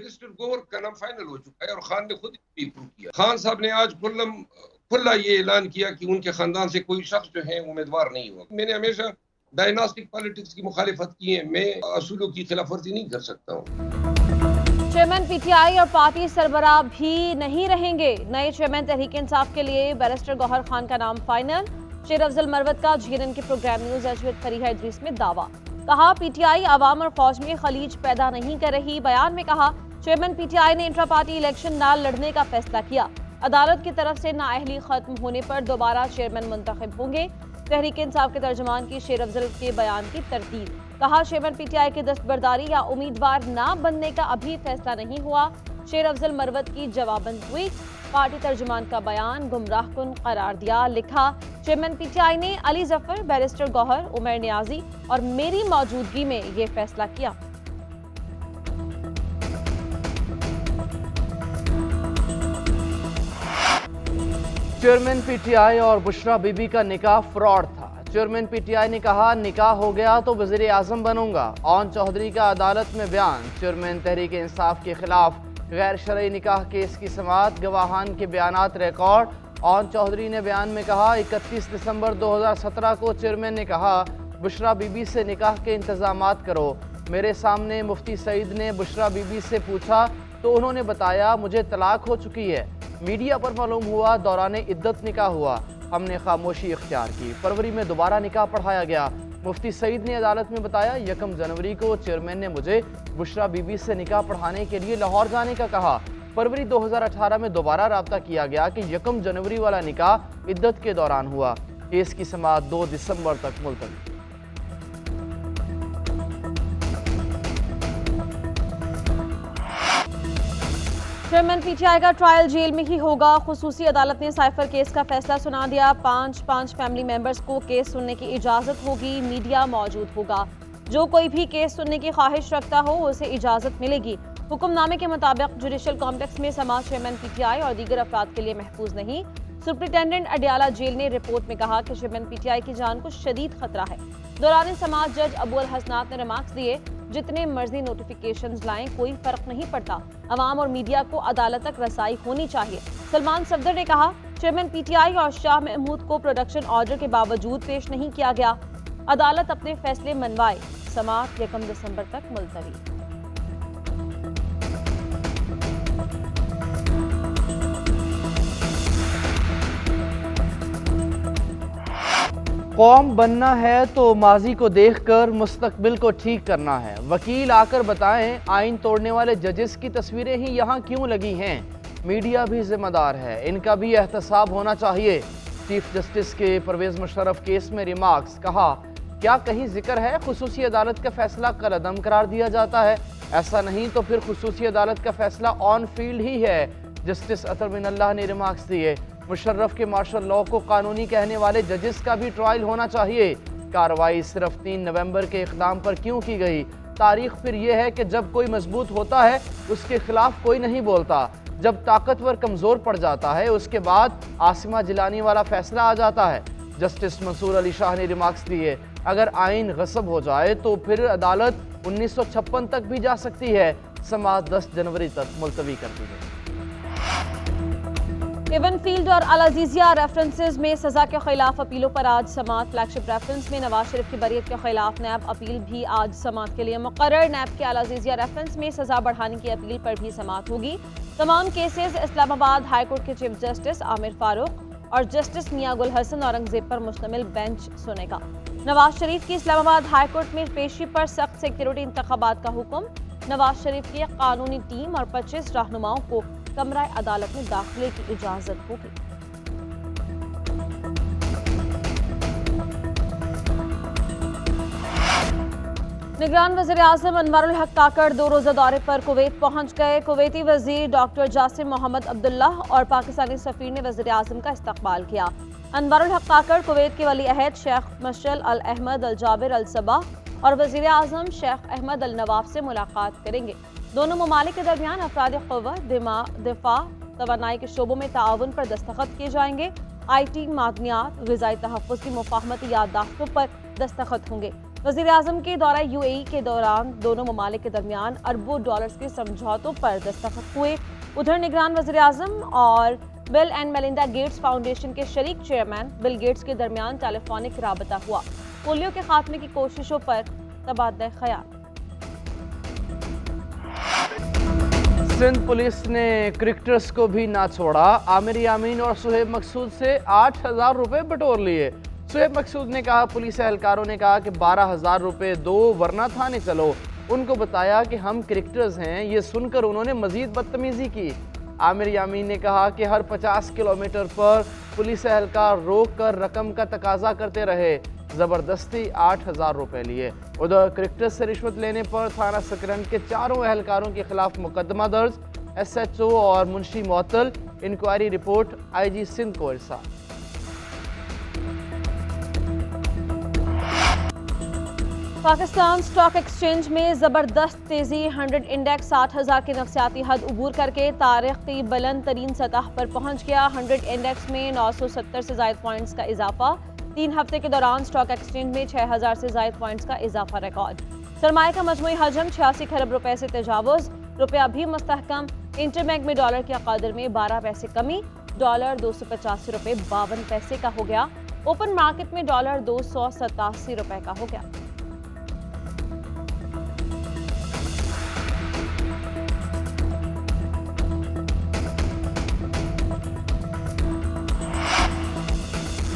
Barrister Gauhar का नाम final हो चुका है और खान ने खुद अप्रूव किया। खान साहब ने आज खुला ये ऐलान किया कि उनके खानदान से कोई शख्स जो है उम्मीदवार नहीं होगा। मैंने हमेशा डायनास्टिक पॉलिटिक्स की मुखालिफत की है, मैं असूलों की खिलाफवर्जी नहीं कर सकता हूँ। चेयरमैन पीटीआई और पार्टी सरबराह भी नहीं रहेंगे। नए चेयरमैन तहरीक इंसाफ के लिए बैरिस्टर गौहर खान का नाम फाइनल। शेर अफजल मरवत का जीएनएन के program news edge with Fareeha Idrees में दावा। कहा पीटीआई अवाम और फौज में खलीज पैदा नहीं कर रही। बयान में कहा चेयरमैन पीटीआई ने इंट्रा पार्टी इलेक्शन न लड़ने का फैसला किया। अदालत की तरफ से नाअहली खत्म होने पर दोबारा चेयरमैन मुंतखब होंगे। तहरीक इंसाफ के तर्जुमान की शेर अफजल के बयान की तरतीब। कहा चेयरमैन पीटीआई की दस्तबरदारी या उम्मीदवार न बनने का अभी फैसला नहीं हुआ। शेर अफजल मरवत की जवाबन ट्वीट। पार्टी तर्जुमान का बयान गुमराहकुन करार दिया। लिखा चेयरमैन पीटीआई ने अली जफर, बैरिस्टर गौहर, उमर नियाजी और मेरी मौजूदगी में ये फैसला किया। चेयरमैन पीटीआई और बुशरा बीबी का निकाह फ्रॉड था। चेयरमैन पीटीआई ने कहा निकाह हो गया तो वज़ीर आज़म बनूंगा। ऑन चौधरी का अदालत में बयान। चेयरमैन तहरीक इंसाफ के खिलाफ गैर शरई निकाह केस की समाअत, गवाहान के बयानात रिकॉर्ड। ऑन चौधरी ने बयान में कहा 31 दिसंबर 2017 को चेयरमैन ने कहा बुशरा बीबी से निकाह के इंतजामात करो। मेरे सामने मुफ्ती सईद ने बुशरा बीबी से पूछा तो उन्होंने बताया मुझे तलाक हो चुकी है। मीडिया पर मालूम हुआ दौरान इद्दत निकाह हुआ, हमने खामोशी इख्तियार की। फरवरी में दोबारा निकाह पढ़ाया गया। मुफ्ती सईद ने अदालत में बताया 1 जनवरी को चेयरमैन ने मुझे बुशरा बीबी से निकाह पढ़ाने के लिए लाहौर जाने का कहा। फरवरी 2018 में दोबारा राब्ता किया गया कि 1 जनवरी वाला निकाह इद्दत के दौरान हुआ। केस की समाअत 2 दिसंबर तक मुलतवी। चेयरमैन पीटीआई का ट्रायल जेल में ही होगा। खुसूसी अदालत ने साइफर केस का फैसला सुना दिया। 5 फैमिली मेंबर्स को केस सुनने की इजाजत होगी। मीडिया मौजूद होगा। जो कोई भी केस सुनने की ख्वाहिश रखता हो उसे इजाजत मिलेगी। हुक्मनामे के मुताबिक जुडिशल कॉम्प्लेक्स में समाअत चेयरमैन पीटीआई और दीगर अफराद के लिए महफूज नहीं। सुप्रिंटेंडेंट अडियाला जेल ने रिपोर्ट में कहा कि चेयरमैन पीटीआई की जान को शदीद खतरा है। दौरान समाअत जज अबू अल हसनात ने रिमार्क्स दिए जितने मर्जी नोटिफिकेशंस लाएं कोई फर्क नहीं पड़ता। अवाम और मीडिया को अदालत तक रसाई होनी चाहिए। सलमान सफदर ने कहा चेयरमैन पीटीआई और शाह महमूद को प्रोडक्शन ऑर्डर के बावजूद पेश नहीं किया गया। अदालत अपने फैसले मनवाए। समाअत 1 दिसंबर तक मुलतवी। कौम बनना है तो माजी को देखकर मुस्तकबिल को ठीक करना है। वकील आकर बताएं आइन तोड़ने वाले जजेस की तस्वीरें ही यहाँ क्यों लगी हैं। मीडिया भी जिम्मेदार है, इनका भी एहतसाब होना चाहिए। चीफ जस्टिस के परवेज मुशर्रफ केस में रिमार्क्स। कहा क्या कहीं जिक्र है खुसूसी अदालत का फैसला कलअदम करार दिया जाता है? ऐसा नहीं तो फिर खुसूसी अदालत का फैसला ऑन फील्ड ही है। जस्टिस अतर मिनल्लाह ने रिमार्क्स दिए। मुशर्रफ के मार्शल लॉ को कानूनी कहने वाले जजेस का भी ट्रायल होना चाहिए। कार्रवाई सिर्फ 3 नवंबर के इक़दाम पर क्यों की गई? तारीख फिर यह है कि जब कोई मजबूत होता है उसके खिलाफ कोई नहीं बोलता। जब ताकतवर कमज़ोर पड़ जाता है उसके बाद आसिमा जिलानी वाला फैसला आ जाता है। जस्टिस मंसूर अली शाह ने रिमार्क्स दिए अगर आइन गसब हो जाए तो फिर अदालत 1956 तक भी जा सकती है। समाअत 10 जनवरी तक मुलतवी कर दी गई। इवनफील्ड और अल अजीजिया रेफरेंसेस में सजा के खिलाफ अपीलों पर आज समाअत। फ्लैगशिप रेफरेंस में नवाज शरीफ की बरियत के खिलाफ नैब अपील भी आज समाअत के लिए मुकर्रर। नैब के अल अजीजिया रेफरेंस में सजा बढ़ाने की अपील पर भी समाअत होगी। तमाम केसेस इस्लामाबाद हाई कोर्ट के चीफ जस्टिस आमिर फारूक और जस्टिस मियां गुल हसन औरंगजेब पर मुश्तमिल बेंच सुनेगा। नवाज शरीफ की इस्लामाबाद हाई कोर्ट में पेशी पर सख्त सिक्योरिटी इंतखाबात का हुक्म। नवाज शरीफ की कानूनी टीम और 25 रहनुमाओं को कमरा अदालत में दाखिले की इजाजत होगी। निगरान वज़ीर आज़म अनवरुल हक काकड़ 2 रोज़ा दौरे पर कुवैत पहुंच गए। कुवैती वज़ीर डॉक्टर जासिम मोहम्मद अब्दुल्लाह और पाकिस्तानी सफ़ीर ने वज़ीर आज़म का इस्तकबाल किया। अनवरुल हक काकड़ कुवैत के वली अहद शेख मशल अल अहमद अल जाबिर अल सबाह और वज़ीर आज़म शेख अहमद अल नवाफ से मुलाकात करेंगे। दोनों ममालिक के दरमियान अफराद क़ुव्वत, दिफा, तवानाई के शोबों में ताउन पर दस्तखत किए जाएंगे। IT, मादनियात, ग़िज़ाई तहफ़्फ़ुज़ की मुफ़ाहमती याददाश्तों पर दस्तखत होंगे। वज़ीर आज़म के दौरा यूएई के दौरान दोनों ममालिक के दरमियान अरबों डॉलर्स के समझौतों पर दस्तखत हुए। उधर निगरान वज़ीर आज़म और bill and Melinda Gates foundation के शरीक चेयरमैन बिल गेट्स के दरमियान टेलीफोनिक राबता हुआ। पोलियो के खात्मे की कोशिशों पर तबादला ख्याल। सिंध पुलिस ने क्रिकेटर्स को भी ना छोड़ा। आमिर यामीन और सुहेब मकसूद से 8,000 रुपए बटोर लिए। सुहेब मकसूद ने कहा, पुलिस एहलकारों ने कहा कि 12,000 रुपए दो वरना थाने चलो। उनको बताया कि हम क्रिकेटर्स हैं। ये सुनकर उन्होंने मजीद बदतमीजी की। आमिर यामीन ने कहा कि हर 50 किलोमीटर पर पुलिस एहलकार रोक कर रकम का तकाजा करते रहे। ज़बरदस्ती 8,000 रुपए लिए। उधर क्रिकेटर्स से रिश्वत लेने पर थाना सकरंद के 4 एहलकारों के खिलाफ मुकदमा दर्ज। SHO और मुंशी मुअत्तल। इंक्वायरी रिपोर्ट IG सिंध को इरसाल। पाकिस्तान स्टॉक एक्सचेंज में ज़बरदस्त तेज़ी। 100 इंडेक्स 60,000 की नफसियाती हद उबूर करके तारीख़ी बुलंद तरीन सतह पर पहुंच गया। 100 इंडेक्स में 970 से ज़ायद पॉइंट्स का इजाफा। 3 हफ्ते के दौरान स्टॉक एक्सचेंज में 6,000 से ज़ायद पॉइंट्स का इजाफा रिकॉर्ड। सरमाए का मजमूई हजम 86 खरब रुपए से तजावुज़। रुपया भी मुस्तहकम। इंटरबैंक में डॉलर की अकादर में 12 पैसे कमी। डॉलर 285 रुपए 52 पैसे का हो गया। ओपन मार्केट में डॉलर 287 रुपए का हो गया।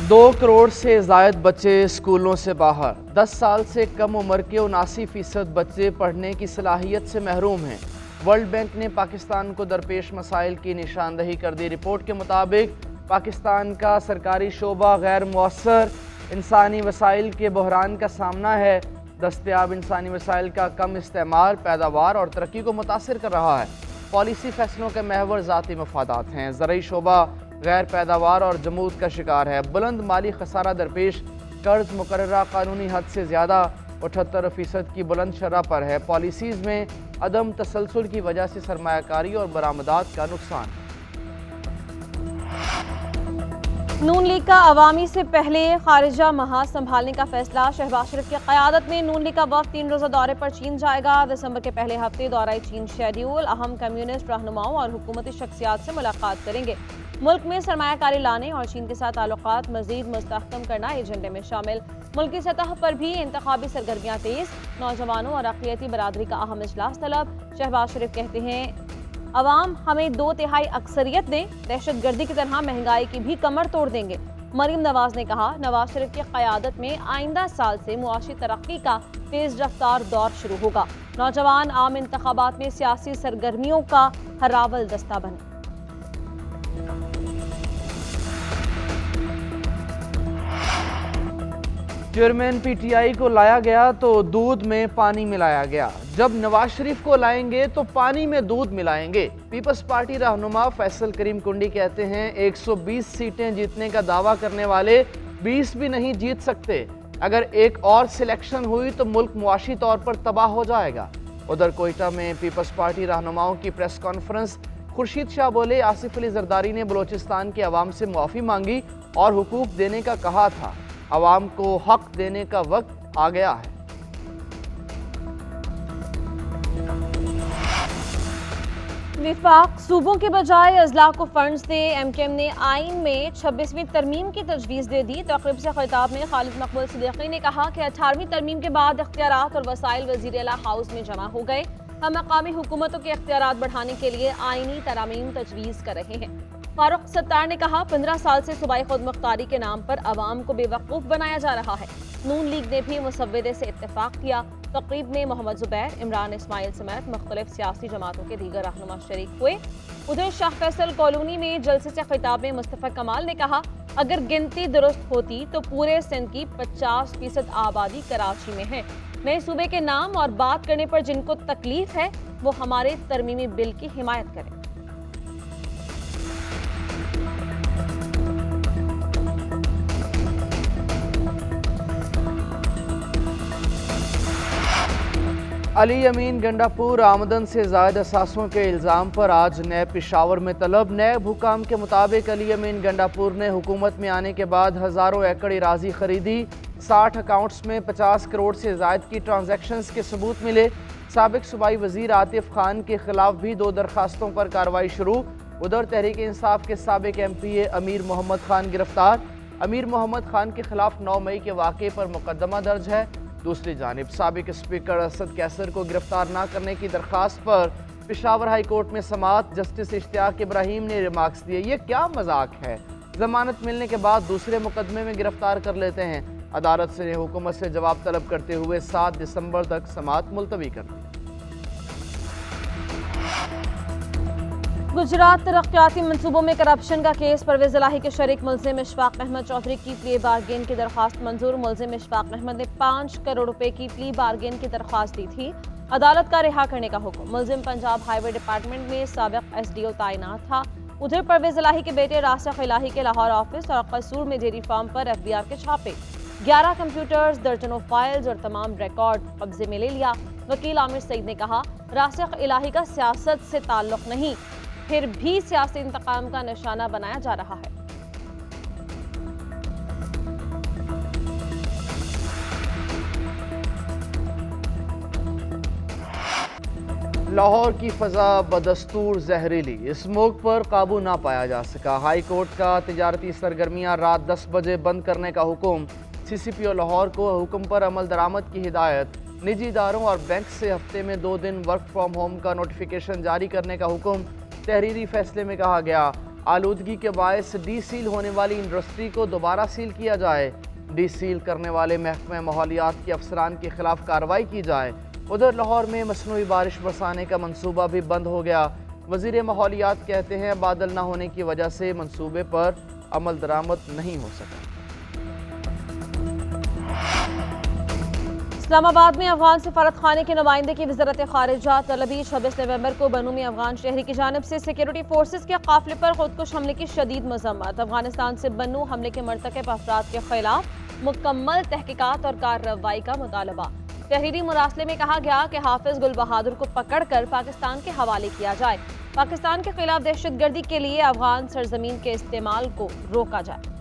दो करोड़ से ज़ायद बच्चे स्कूलों से बाहर। 10 साल से कम उम्र के 79% बच्चे पढ़ने की सलाहियत से महरूम हैं। वर्ल्ड बैंक ने पाकिस्तान को दरपेश मसाइल की निशानदही कर दी। रिपोर्ट के मुताबिक पाकिस्तान का सरकारी शोबा गैर मुअस्सर, इंसानी वसाइल के बहरान का सामना है। दस्तयाब इंसानी वसाइल का कम इस्तेमाल पैदावार और तरक्की को मुतासिर कर रहा है। पॉलिसी फैसलों के महवर ज़ाती मफादात हैं। ज़रई शोबा गैर पैदावार और जमूद का शिकार है। बुलंद माली खसारा दरपेश। कर्ज मुकर्ररा कानूनी हद से ज़्यादा 78% की बुलंद शरह पर है। पॉलिसीज़ में अदम तसलसल की वजह से सरमायाकारी और बरामदात का नुकसान। नून लीग का अवामी से पहले खारिजा महाज संभालने का फैसला। शहबाज शरीफ की क़यादत में नून लीग का वफ़द 3 रोज़ा दौरे पर चीन जाएगा। दिसंबर के पहले हफ्ते दौरा चीन शेड्यूल। अहम कम्युनिस्ट रहनुमाओं और हुकूमती शख्सियात से मुलाकात करेंगे। मुल्क में सरमायाकारी लाने और चीन के साथ ताल्लुकात मज़ीद मुस्तहकम करना एजेंडे में शामिल। मुल्की सतह पर भी इंतखाबी सरगर्मियाँ तेज़। नौजवानों और अक़लियती बरादरी का अहम इजलास तलब। शहबाज शरीफ कहते हैं, अवाम हमें 2/3 अक्सरियत दें, दहशत गर्दी की तरह महंगाई की भी कमर तोड़ देंगे। मरीम नवाज ने कहा, नवाज शरीफ की क़यादत में आइंदा साल से मुआशी तरक्की का तेज रफ्तार दौर शुरू होगा। नौजवान आम इंतखाबात में सियासी सरगर्मियों का हरावल दस्ता बने। चेयरमैन PTI को लाया गया तो दूध में पानी मिलाया गया। जब नवाज शरीफ को लाएंगे तो पानी में दूध मिलाएंगे। पीपल्स पार्टी रहनुमा फैसल करीम कुंडी कहते हैं, 120 सीटें जीतने का दावा करने वाले 20 भी नहीं जीत सकते। अगर एक और सिलेक्शन हुई तो मुल्क मुआशी तौर पर तबाह हो जाएगा। उधर कोयटा में पीपल्स पार्टी रहनुमाओं की प्रेस कॉन्फ्रेंस। खुर्शीद शाह बोले, आसिफ अली जरदारी ने बलोचिस्तान के अवाम से मुआफ़ी मांगी और हुकूक देने का कहा था। अवाम को हक देने का वक्त आ गया है। विफाक सूबों के बजाय अजला को फंड्स दे। MKM ने आइन में 26वीं तरमीम की तजवीज़ दे दी। तकरीब से खिताब में खालिद मकबूल सिद्दीकी ने कहा कि 18वीं तरमीम के बाद इख्तियारात और वसाइल वज़ीर आला हाउस में जमा हो गए। हम मकामी हुकूमतों के इख्तियारात बढ़ाने के लिए आइनी तरामीम तजवीज़ कर रहे हैं। फारूक सत्तार ने कहा, 15 साल से सूबाई खुद मुख्तारी के नाम पर अवाम को बेवकूफ़ बनाया जा रहा है। नून लीग ने भी मुसव्वदे से इत्तेफाक किया। तकरीब में मोहम्मद जुबैर, इमरान इस्माइल समेत मुख्तलिफ सियासी जमातों के दीगर रहनुमा शरीक हुए। उधर शाह फैसल कॉलोनी में जलसे से खिताब में मुस्तफ़ा कमाल ने कहा, अगर गिनती दुरुस्त होती तो पूरे सिंध की 50% आबादी कराची में है। नए सूबे के नाम और बात करने पर जिनको तकलीफ है वो हमारे तरमीमी बिल की हिमायत करें। अली अमीन गंडापुर आमदन से ज़ायद असासों के इल्ज़ाम पर आज नैब पेशावर में तलब। नैब हुकाम के मुताबिक अली अमीन गंडापुर ने हुकूमत में आने के बाद हज़ारों एकड़ अराज़ी खरीदी। 60 अकाउंट्स में 50 करोड़ से ज़ायद की ट्रांजैक्शंस के सबूत मिले। साबिक सूबाई वजीर आतिफ खान के खिलाफ भी 2 दरखास्तों पर कार्रवाई शुरू। उधर तहरीक इंसाफ के साबिक MPA अमीर मोहम्मद खान गिरफ्तार। अमीर मोहम्मद खान के खिलाफ 9 मई के वाक़े पर मुकदमा दर्ज है। दूसरी जानिब साबिक स्पीकर असद कैसर को गिरफ्तार न करने की दरखास्त पर पेशावर हाई कोर्ट में समाअत। जस्टिस इश्तियाक इब्राहिम ने रिमार्क्स दिए, ये क्या मजाक है, जमानत मिलने के बाद दूसरे मुकदमे में गिरफ्तार कर लेते हैं। अदालत से हुकूमत से जवाब तलब करते हुए 7 दिसंबर तक समाअत मुलतवी कर दी। गुजरात तरक्याती मंसूबों में करप्शन का केस। परवेज इलाही के शरीक मुल्जिम इशफाक अहमद चौधरी की प्ली बारगेन की दरख्वास्त मंजूर। मुल्जिम इशफाक अहमद ने 5 करोड़ रुपए की प्ली बारगेन की दरख्वास्त दी थी। अदालत का रिहा करने का हुक्म। मुल्जिम पंजाब हाईवे डिपार्टमेंट में साबिक SDO तैनात था। उधर परवेज इलाही के बेटे रासिक इलाही के लाहौर ऑफिस और कसूर में डेयरी फार्म पर FBR के छापे। 11 कंप्यूटर्स, दर्जनों फाइल्स और तमाम रिकॉर्ड कब्जे में ले लिया। वकील आमिर सईद ने कहा, रासिक इलाही का सियासत से ताल्लुक नहीं, फिर भी सियासी इंतकाम का निशाना बनाया जा रहा है। लाहौर की फ़ज़ा बदस्तूर जहरीली, स्मोक पर काबू ना पाया जा सका। हाई कोर्ट का तिजारती सरगर्मियां रात 10 बजे बंद करने का हुक्म। CCPO लाहौर को हुक्म पर अमल दरामद की हिदायत। निजी इदारों और बैंक से हफ्ते में 2 दिन वर्क फ्राम होम का नोटिफिकेशन जारी करने का हुक्म। तहरीरी फैसले में कहा गया, आलूदगी के बायस डीसील होने वाली इंडस्ट्री को दोबारा सील किया जाए। डीसील करने वाले महकमे माहौलियात के अफसरान के खिलाफ कार्रवाई की जाए। उधर लाहौर में मसनूई बारिश बरसाने का मंसूबा भी बंद हो गया। वजीर माहौलियात कहते हैं, बादल न होने की वजह से मंसूबे पर अमल दरामद नहीं हो सका। इस्लामाबाद में अफगान सफारत खाने के नुमाइंदे की वज़ारत खारिजा तलबी 26 नवंबर को बनू में अफगान शहरी की जानिब से सिक्योरिटी फोर्सेस के काफिले पर खुदकुश हमले की शदीद मजम्मत। अफगानिस्तान से बनू हमले के मरतकब अफराद के खिलाफ मुकम्मल तहकीकात और कार्रवाई का मुतालबा। तहरीरी मुरासले में कहा गया कि हाफिज गुल बहादुर को पकड़कर पाकिस्तान के हवाले किया जाए। पाकिस्तान के खिलाफ दहशतगर्दी के लिए अफगान सरजमीन के इस्तेमाल को रोका जाए।